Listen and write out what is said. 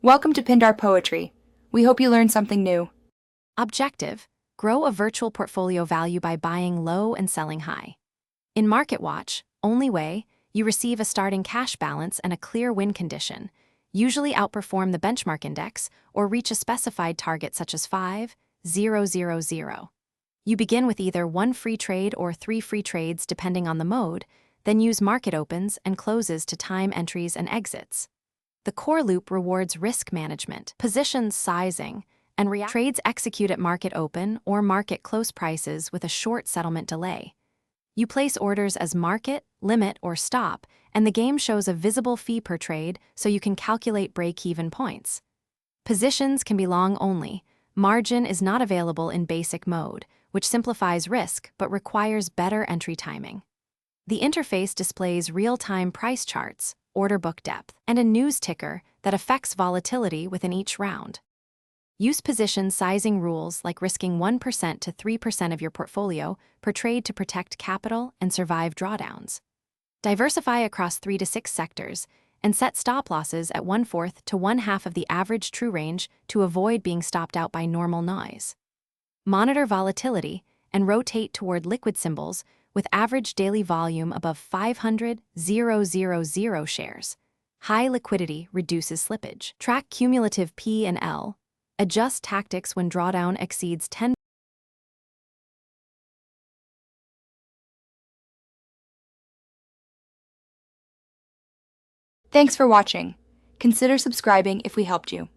Welcome to Pindar Poetry. We hope you learned something new. Objective: grow a virtual portfolio value by buying low and selling high. In Market Watch, only way, you receive a starting cash balance and a clear win condition, usually outperform the benchmark index or reach a specified target such as 5,000. You begin with either 1 free trade or 3 free trades depending on the mode, then use market opens and closes to time entries and exits. The core loop rewards risk management, positions sizing, and trades execute at market open or market close prices with a short settlement delay. You place orders as market, limit, or stop, and the game shows a visible fee per trade so you can calculate break-even points. Positions can be long only. Margin is not available in basic mode, which simplifies risk but requires better entry timing. The interface displays real-time price charts, order book depth, and a news ticker that affects volatility within each round. Use position sizing rules like risking 1% to 3% of your portfolio per trade to protect capital and survive drawdowns. Diversify across 3 to 6 sectors and set stop losses at 1/4 to 1/2 of the average true range to avoid being stopped out by normal noise. Monitor volatility and rotate toward liquid symbols with average daily volume above 500,000 shares. High liquidity reduces slippage. Track cumulative P&L. Adjust tactics when drawdown exceeds 10%. Thanks for watching. Consider subscribing if we helped you.